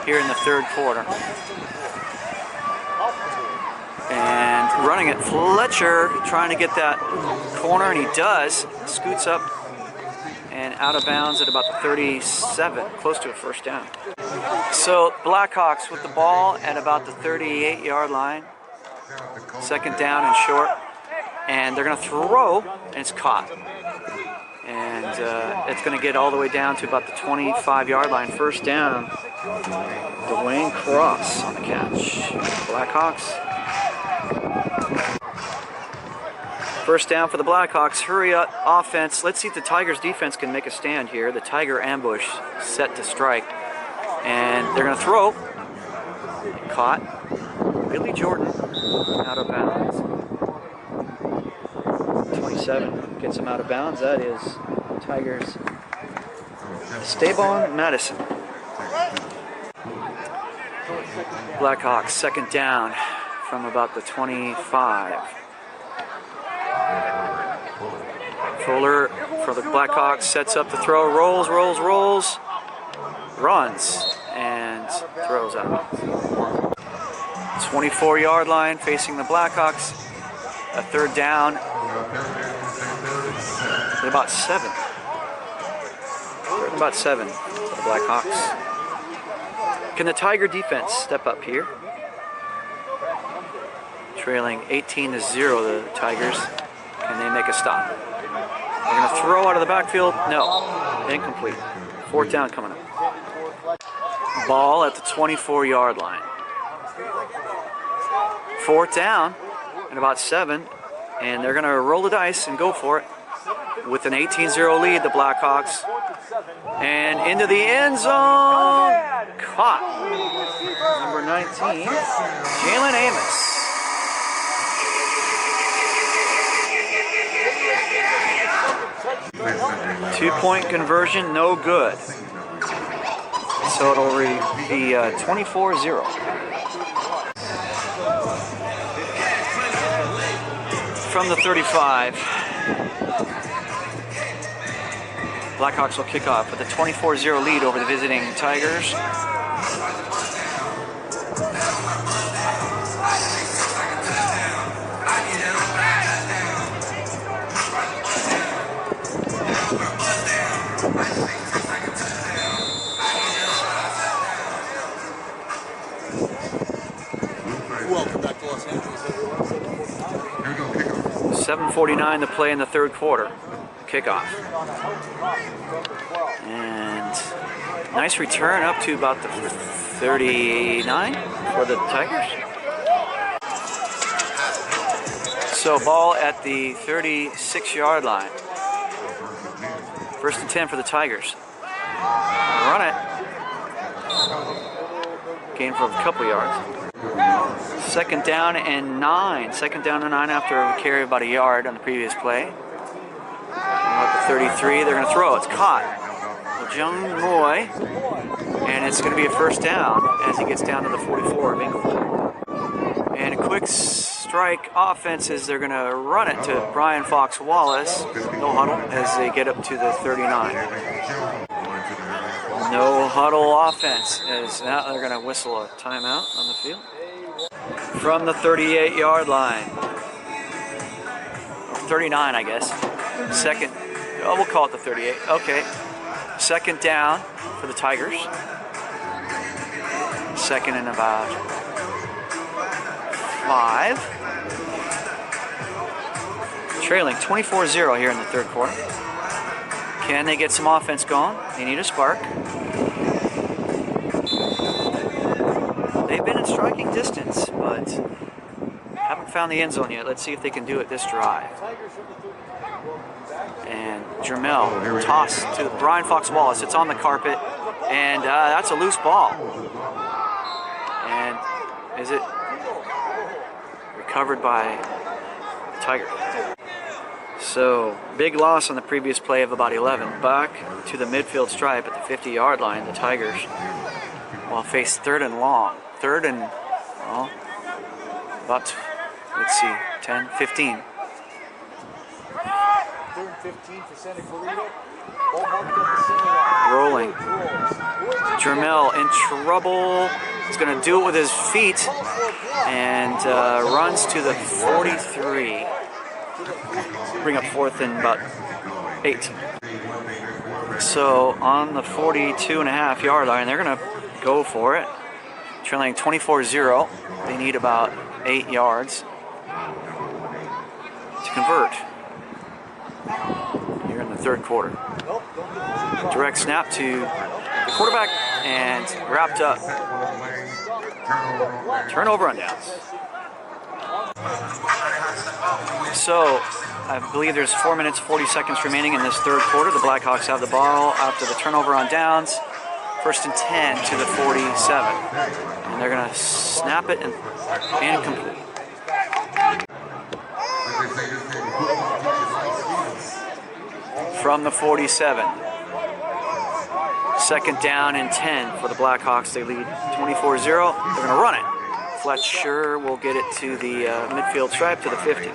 S1: here in the third quarter. And running it, Fletcher trying to get that corner, and he does. Scoots up and out of bounds at about the 37, close to a first down. So Blackhawks with the ball at about the 38-yard line. Second down and short, and they're going to throw, and it's caught. And it's going to get all the way down to about the 25-yard line. First down, Dwayne Cross on the catch. Blackhawks. First down for the Blackhawks. Hurry up offense. Let's see if the Tigers defense can make a stand here. The Tiger ambush set to strike. And they're going to throw. Caught. Billy Jordan out of bounds. 27 gets him out of bounds. That is Tigers. Stavon Madison. Blackhawks second down from about the 25. Fuller for the Blackhawks sets up the throw, rolls, runs, and throws out. 24-yard line facing the Blackhawks. A third down at about 7. Third and about 7 for the Blackhawks. Can the Tiger defense step up here? Trailing 18-0 the Tigers. Can they make a stop? They're going to throw out of the backfield. No. Incomplete. Fourth down coming up. Ball at the 24-yard line. Fourth down and about 7. And they're going to roll the dice and go for it. With an 18-0 lead, the Blackhawks. And into the end zone. Caught. Number 19, Jalen Amis. Two-point conversion, no good. So it'll be 24-0. From the 35. Blackhawks will kick off with a 24-0 lead over the visiting Tigers.
S4: Welcome back to Los Angeles, everyone.
S1: 7:49 to play in the third quarter. Kickoff. And nice return up to about the 39 for the Tigers. So ball at the 36-yard line. 1st and 10 for the Tigers. Run it. Gain for a couple yards. 2nd down and 9. 2nd down and 9 after a carry of about a yard on the previous play. At the 33, they're going to throw. It's caught. Jung Moy. And it's going to be a 1st down as he gets down to the 44 of Inglewood. And a quick strike offenses, they're going to run it to Brian Fox Wallace. No huddle as they get up to the 39. No huddle offense as now they're going to whistle a timeout on the field. From the 38-yard line. 39, I guess. Second, oh, we'll call it the 38. Okay. 2nd down for the Tigers. 2nd and about 5. Trailing 24-0 here in the third quarter. Can they get some offense going? They need a spark. They've been in striking distance, but haven't found the end zone yet. Let's see if they can do it this drive. And Jermel toss to Brian Fox Wallace. It's on the carpet, and that's a loose ball. And is it recovered by the Tigers? So big loss on the previous play of about 11. Back to the midfield stripe at the 50-yard line. The Tigers will face 3rd and long. 3rd and, well, about, let's see, 10, 15.
S4: 3rd and 15 for Santa Clarita. Ball marked at the center line.
S1: Rolling. Jermel in trouble. He's going to do it with his feet and runs to the 43. Bring up 4th and about 8. So on the 42.5-yard line, they're going to go for it. Trailing 24-0. They need about 8 yards to convert here in the third quarter. Direct snap to the quarterback and wrapped up. Turnover on downs. So I believe there's 4 minutes, 40 seconds remaining in this third quarter. The Blackhawks have the ball after the turnover on downs. 1st and 10 to the 47. And they're going to snap it and complete. From the 47. 2nd down and 10 for the Blackhawks. They lead 24-0. They're going to run it. Fletcher will get it to the midfield stripe to the 50.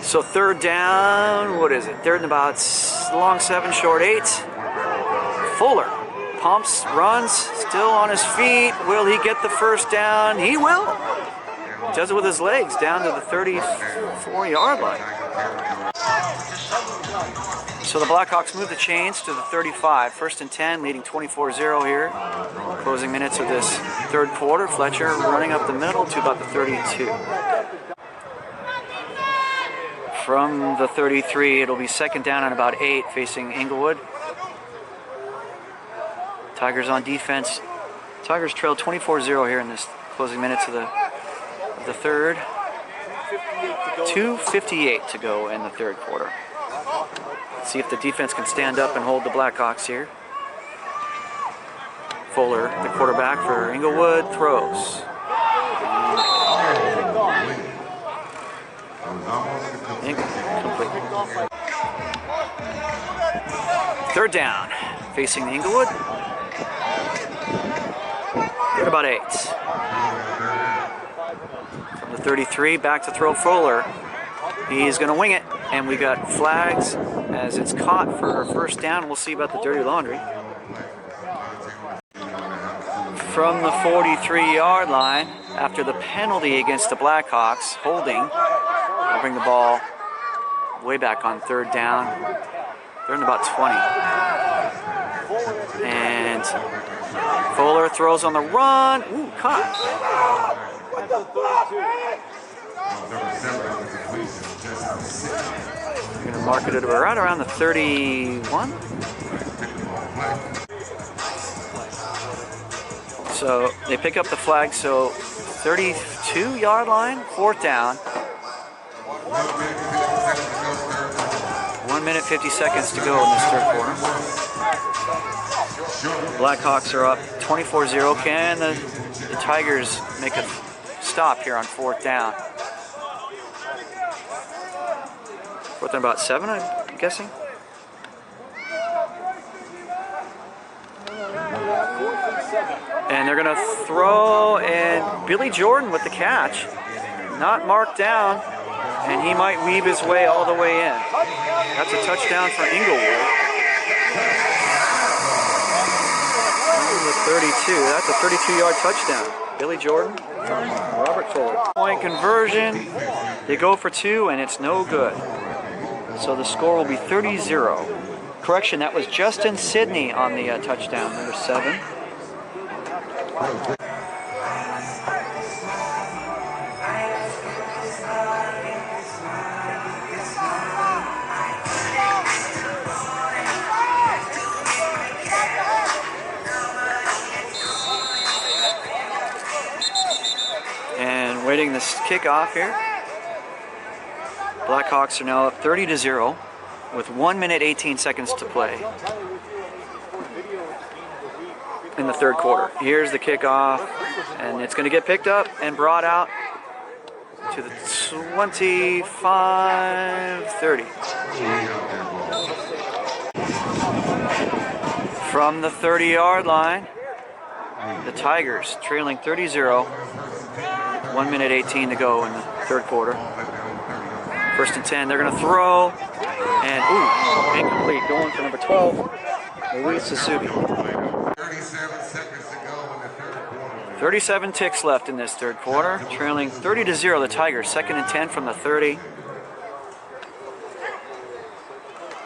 S1: So 3rd down, what is it? 3rd and about long 7, short 8. Fuller pumps, runs, still on his feet. Will he get the 1st down? He will. He does it with his legs down to the 34-yard line. So the Blackhawks move the chains to the 35. 1st and 10, leading 24-0 here. Closing minutes of this third quarter. Fletcher running up the middle to about the 32. From the 33, it'll be 2nd down and about 8 facing Inglewood. Tigers on defense. Tigers trail 24-0 here in this closing minutes of the third. 2:58 to go in the third quarter. Let's see if the defense can stand up and hold the Blackhawks here. Fuller, the quarterback for Inglewood, throws. Incomplete. 3rd down, facing Inglewood. 3rd about 8. From the 33, back to throw Fuller. He's going to wing it, and we got flags as it's caught for a first down. We'll see about the dirty laundry. From the 43-yard line, after the penalty against the Blackhawks, holding, we'll bring the ball way back on third down. They're in about 20. And Fuller throws on the run. Ooh, caught. We're going to mark it at right around the 31. So they pick up the flag, so 32-yard line, fourth down. 1 minute 50 seconds to go in this third quarter. Blackhawks are up 24-0. Can the Tigers make a stop here on fourth down? Fourth and about 7, I'm guessing. And they're going to throw, and Billy Jordan with the catch. Not marked down, and he might weave his way all the way in. That's a touchdown for Inglewood. Number 32. That's a 32-yard touchdown. Billy Jordan, Robert Fuller. Point conversion. They go for 2, and it's no good. So the score will be 30-0. Correction, that was Justin Sidney on the touchdown, number 7. And waiting this kickoff here. Blackhawks are now up 30-0 with 1 minute 18 seconds to play in the third quarter. Here's the kickoff, and it's going to get picked up and brought out to the 25-30. From the 30-yard line, the Tigers trailing 30-0. 1 minute 18 to go in the third quarter. First and 10, they're going to throw, and ooh, incomplete, going for number 12, Luis Suzuki. 37 ticks left in this third quarter, trailing 30-0 the Tigers. Second and 10 from the 30.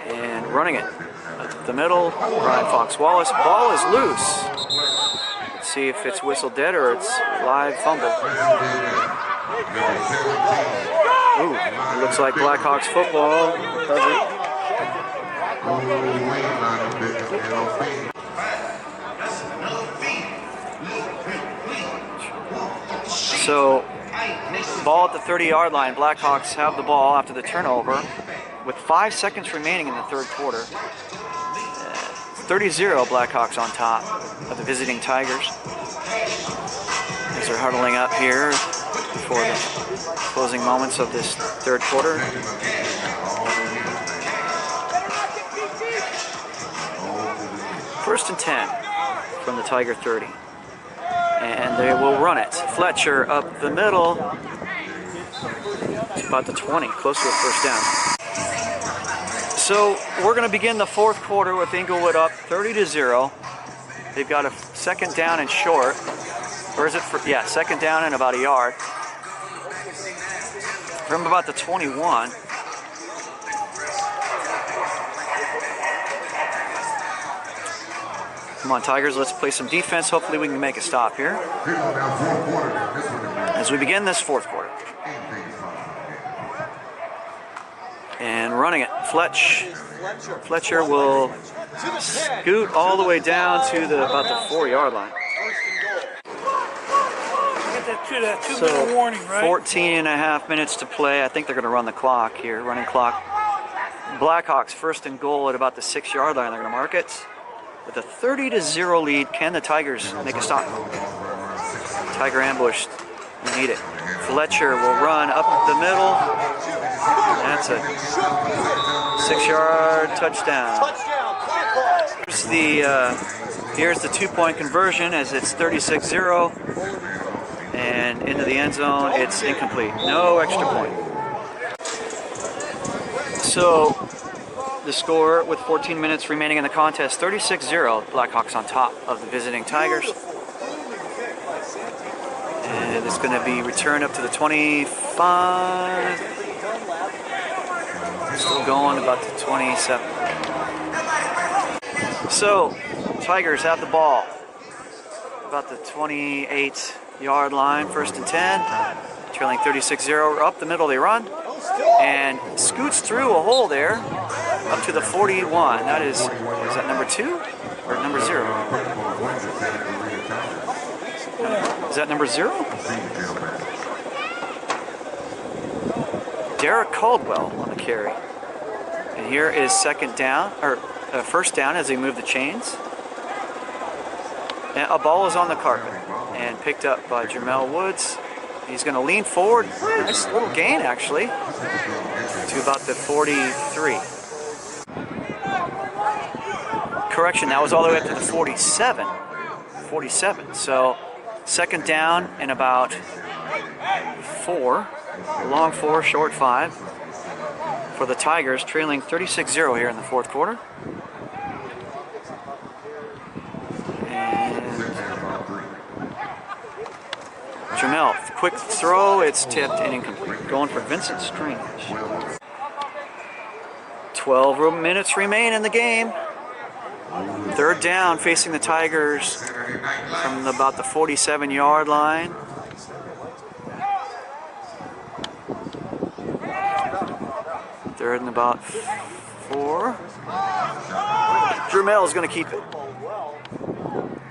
S1: And running it up the middle, Brian Fox-Wallace. Ball is loose. Let's see if it's whistle dead or it's live fumble. Ooh, it looks like Blackhawks football. So, ball at the 30-yard line. Blackhawks have the ball after the turnover with 5 seconds remaining in the third quarter. 30-0 Blackhawks on top of the visiting Tigers. As they're huddling up here before the closing moments of this third quarter. First and 10 from the Tiger 30. And they will run it. Fletcher up the middle. It's about the 20, close to a first down. So we're going to begin the fourth quarter with Inglewood up 30-0. They've got a second down and short. Or is it for, yeah, second down and about a yard. From about the 21. Come on, Tigers, let's play some defense. Hopefully we can make a stop here as we begin this fourth quarter. And running it, Fletcher will scoot all the way down to about the 4-yard line. So 14 and a half minutes to play. I think they're going to run the clock here, running clock. Blackhawks first and goal at about the 6-yard line. They're going to mark it. With a 30-0 lead, can the Tigers make a stop? Tiger ambushed. We need it. Fletcher will run up the middle. That's a 6-yard touchdown. Here's the 2-point conversion as it's 36-0. And into the end zone, it's incomplete. No extra point. So the score with 14 minutes remaining in the contest, 36-0. Blackhawks on top of the visiting Tigers. And it's going to be returned up to the 25. Still going about the 27. So Tigers have the ball. About the 28-yard line, 1st and 10. Trailing 36-0. Up the middle they run. And scoots through a hole there. Up to the 41. That is that number 2 or number 0? Is that number 0? Derek Caldwell on the carry. And here is second down, or first down as they move the chains. And a ball is on the carpet and picked up by Jamel Woods. He's going to lean forward. Nice little gain, actually, to about the 43. Correction, that was all the way up to the 47. 47. So second down and about 4. Long 4, short 5 for the Tigers, trailing 36-0 here in the fourth quarter. Jamel, quick throw, it's tipped and incomplete. Going for Vincent Strange. 12 minutes remain in the game. Third down facing the Tigers from about the 47-yard line. Third and about 4. Jamel is going to keep it.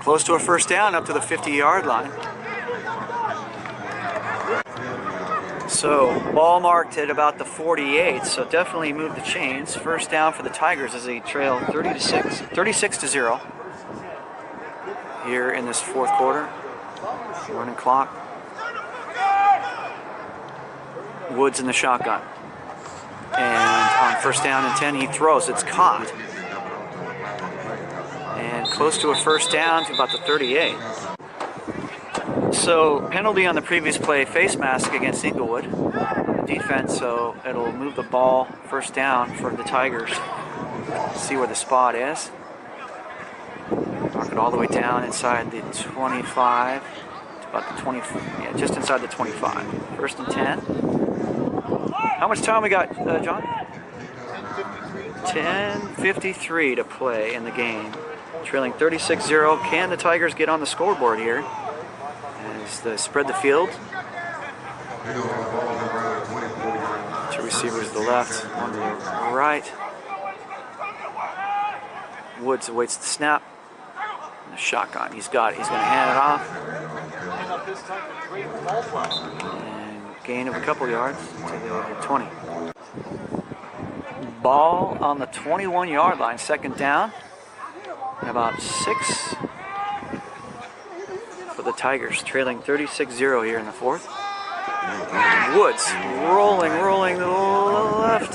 S1: Close to a first down up to the 50-yard line. So ball marked at about the 48, so definitely move the chains. First down for the Tigers as they trail 36-0 here in this fourth quarter. Running clock. Woods in the shotgun. And on first down and 10, he throws. It's caught. And close to a first down to about the 38. So penalty on the previous play, face mask against Inglewood defense, so it'll move the ball first down for the Tigers. See where the spot is. Knock it all the way down inside the 25 to about the 20, yeah, just inside the 25. First and 10. How much time we got, John? 10:53 to play in the game. Trailing 36-0. Can the Tigers get on the scoreboard here? As they spread the field. Two receivers to the left, one to the right. Woods awaits the snap. And the shotgun. He's got it. He's going to hand it off. And gain of a couple yards to the 20. Ball on the 21-yard line. Second down. And about 6 for the Tigers, trailing 36-0 here in the fourth. Woods rolling to the left.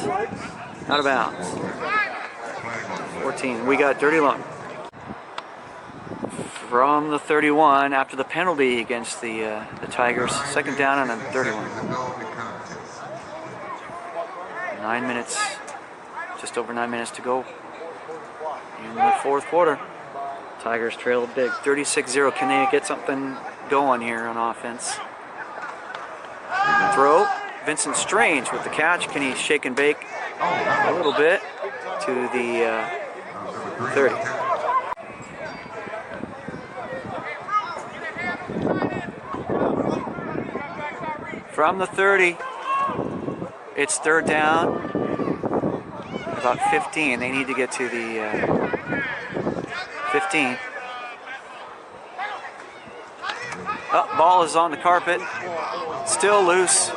S1: Out of bounds. 14. We got Dirty Lung. From the 31 after the penalty against the Tigers. Second down and then 31. 9 minutes, just over 9 minutes to go in the fourth quarter. Tigers trail big, 36-0. Can they get something going here on offense? Throw. Vincent Strange with the catch. Can he shake and bake a little bit to the 30? From the 30, it's third down. About 15. They need to get to the 15. Oh, ball is on the carpet. Still loose.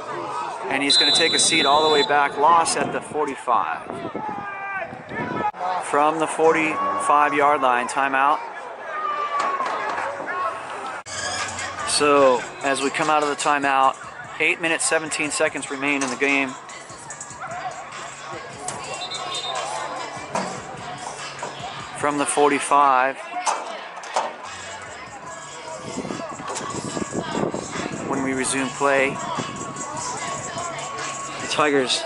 S1: And he's going to take a seat all the way back. Loss at the 45. From the 45-yard line, timeout. So as we come out of the timeout, 8 minutes, 17 seconds remain in the game. From the 45. When we resume play, the Tigers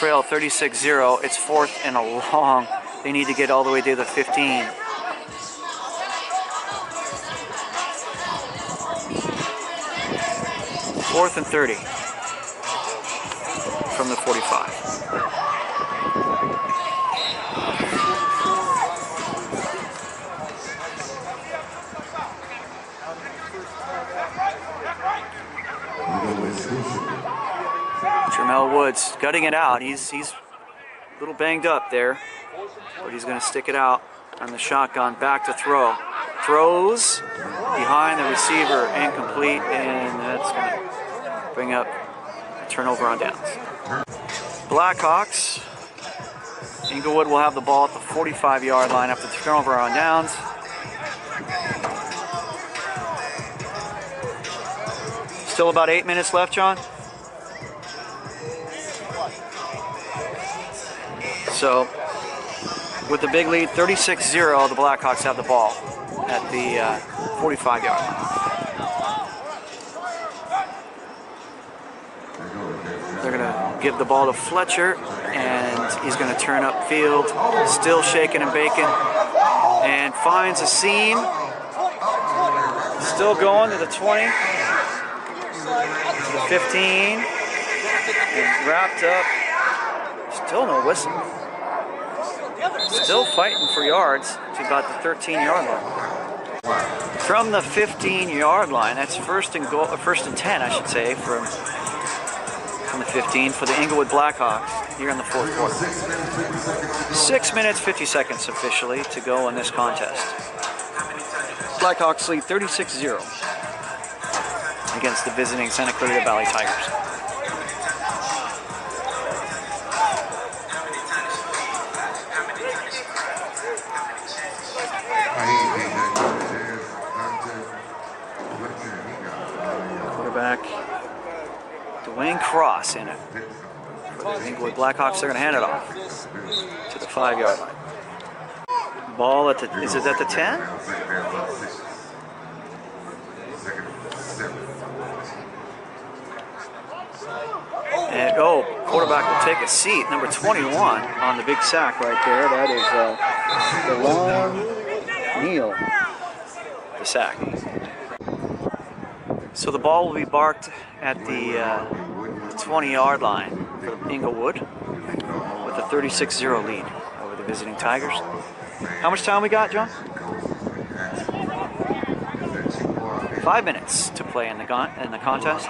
S1: trail 36-0. It's 4th and a long. They need to get all the way to the 15. Fourth and 30 from the 45. Jermel Woods gutting it out. He's a little banged up there, but he's going to stick it out on the shotgun. Back to throw. Throws behind the receiver, incomplete, and that's going to bring up a turnover on downs. Blackhawks. Inglewood will have the ball at the 45-yard line after the turnover on downs. Still about 8 minutes left, John. So, with the big lead, 36-0, the Blackhawks have the ball at the 45-yard line. They're going to give the ball to Fletcher, and he's going to turn upfield, still shaking and baking, and finds a seam. Still going to the 20, to the 15, and wrapped up. Still no whistle. Still fighting for yards to about the 13-yard line. From the 15-yard line, that's first and 10, I should say, from the 15 for the Inglewood Blackhawks here in the fourth quarter. 6 minutes, 50 seconds officially to go in this contest. Blackhawks lead 36-0 against the visiting Santa Clarita Valley Tigers. Quarterback Dwayne Cross in it. For the Inglewood Blackhawks, they're going to hand it off to the 5-yard line. Ball at the, is it at the 10? And quarterback will take a seat. Number 21 on the big sack right there. That is DeLon Neal, the sack. So the ball will be barked at the 20-yard line for Inglewood with a 36-0 lead over the visiting Tigers. How much time we got, John? 5 minutes to play in the contest.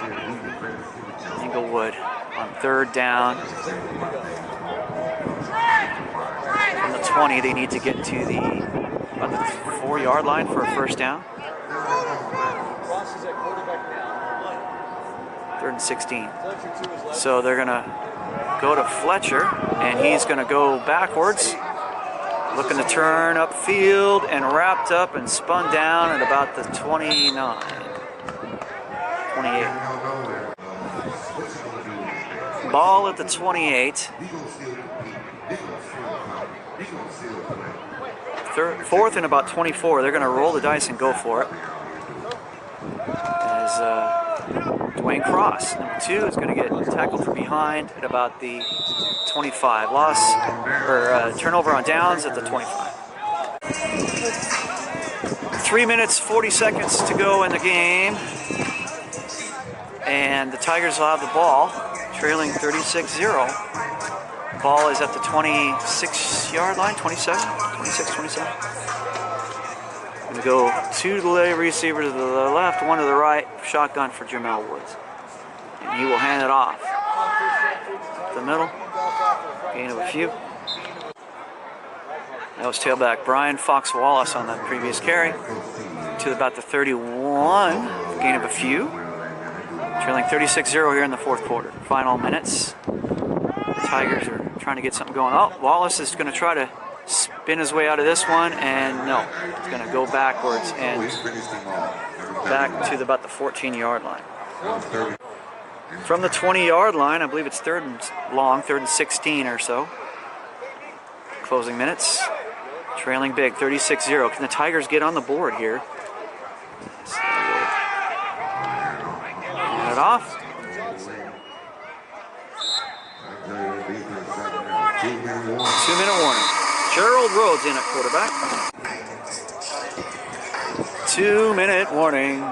S1: Inglewood on 3rd down. From the 20, they need to get to about the 4-yard line for a first down. 3rd and 16. So they're going to go to Fletcher, and he's going to go backwards, looking to turn upfield, and wrapped up and spun down at about the 29, 28. Ball at the 28. 4th and about 24. They're going to roll the dice and go for it. As Dwayne Cross, number 2, is going to get tackled from behind at about the 25. Turnover on downs at the 25. 3 minutes, 40 seconds to go in the game. And the Tigers will have the ball, trailing 36-0. Ball is at the 26-yard line, 26, 27. Going to go 2 to the receiver to the left, 1 to the right, shotgun for Jermel Woods. And he will hand it off. The middle, gain of a few. That was tailback Brian Fox Wallace on the previous carry. To about the 31, gain of a few. Trailing 36-0 here in the fourth quarter. Final minutes. The Tigers are trying to get something going. Oh, Wallace is going to try to spin his way out of this one, and no. He's going to go backwards and back to about the 14-yard line. From the 20-yard line, I believe it's 3rd and long, 3rd and 16 or so. Closing minutes. Trailing big, 36-0. Can the Tigers get on the board here? Hand it off. Gerald Rhodes in at quarterback. 2-minute warning.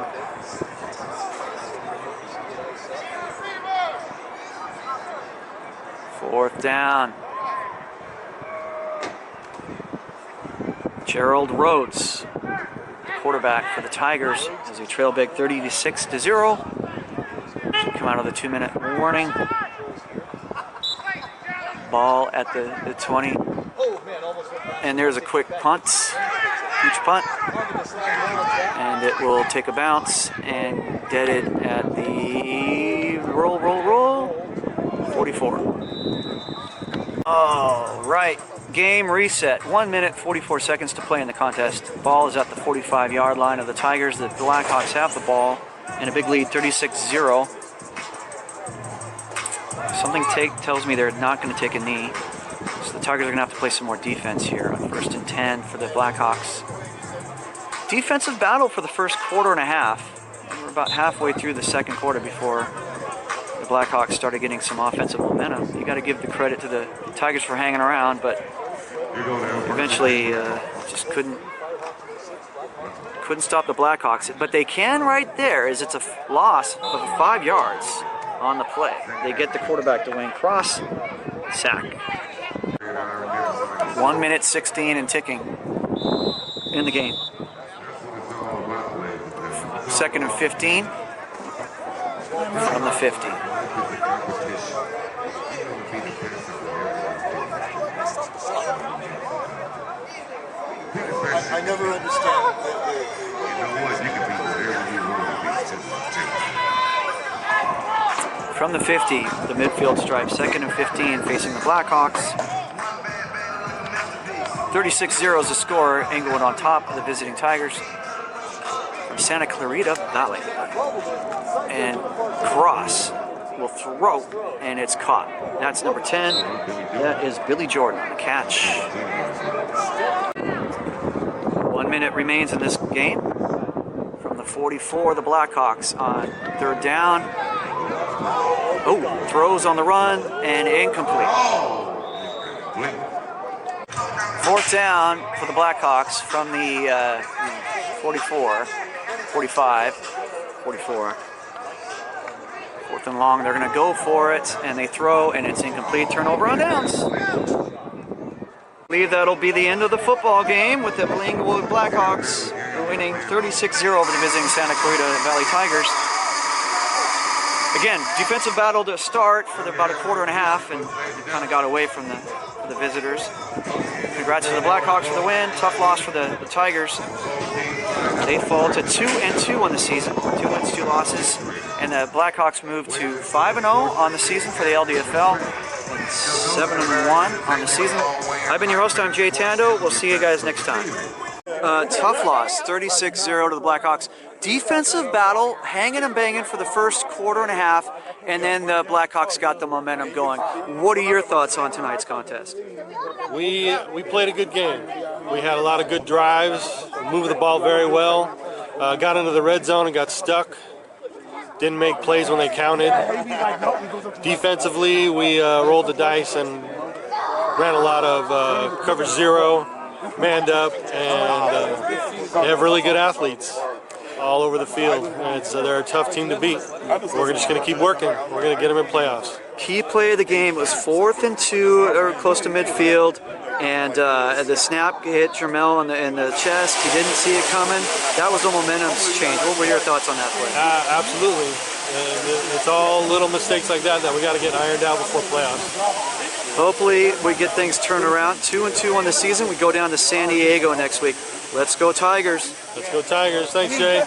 S1: Fourth down. Gerald Rhodes, quarterback for the Tigers, as they trail big 36-0. Come out of the 2-minute warning. Ball at the 20. And there's a quick punt. Huge punt. And it will take a bounce and dead it at the roll 44. All right. Game reset. 1 minute, 44 seconds to play in the contest. Ball is at the 45-yard line of the Tigers. The Blackhawks have the ball and a big lead, 36-0. Something tells me they're not going to take a knee. So the Tigers are going to have to play some more defense here on 1st and 10 for the Blackhawks. Defensive battle for the first quarter and a half. We're about halfway through the second quarter before the Blackhawks started getting some offensive momentum. You got to give the credit to the Tigers for hanging around, but eventually just couldn't stop the Blackhawks. But they can right there, as it's a loss of 5 yards on the play. They get the quarterback, Dwayne Cross, sack. 1 minute 16 and ticking in the game. 2nd and 15 from the 50.
S4: I never understand.
S1: From the 50, the midfield stripe, 2nd and 15 facing the Blackhawks. 36-0 is the score. Inglewood on top of the visiting Tigers from Santa Clarita Valley. And Cross will throw, and it's caught. That's number 10. That is Billy Jordan on the catch. 1 minute remains in this game. From the 44, the Blackhawks on 3rd down. Oh, throws on the run and incomplete. 4th down for the Blackhawks from the 44, 45, 44. 4th and long, they're going to go for it, and they throw, and it's incomplete. Turnover on downs. I believe that'll be the end of the football game with the Inglewood Blackhawks winning 36-0 over the visiting Santa Clarita Valley Tigers. Again, defensive battle to start for about a quarter and a half, and kind of got away from the visitors. Congrats to the Blackhawks for the win. Tough loss for the Tigers. They fall to 2-2 on the season. 2 wins, 2 losses. And the Blackhawks move to 5-0 on the season for the LDFL. And 7-1 on the season. I've been your host, I'm Jay Tando. We'll see you guys next time. Tough loss, 36-0 to the Blackhawks. Defensive battle, hanging and banging for the first quarter and a half, and then the Blackhawks got the momentum going. What are your thoughts on tonight's contest?
S2: We played a good game. We had a lot of good drives, moved the ball very well, got into the red zone and got stuck. Didn't make plays when they counted. Defensively, we rolled the dice and ran a lot of coverage zero, manned up, and they have really good athletes all over the field. And they're a tough team to beat. We're just going to keep working. We're going to get them in playoffs.
S1: Key play of the game was 4th and 2, or close to midfield, and the snap hit Jermel in the chest. He didn't see it coming. That was the momentum change. What were your thoughts on that play?
S2: Absolutely. And it's all little mistakes like that we got to get ironed out before playoffs.
S1: Hopefully we get things turned around. 2-2 on the season. We go down to San Diego next week. Let's go Tigers.
S2: Let's go Tigers. Thanks, Jay.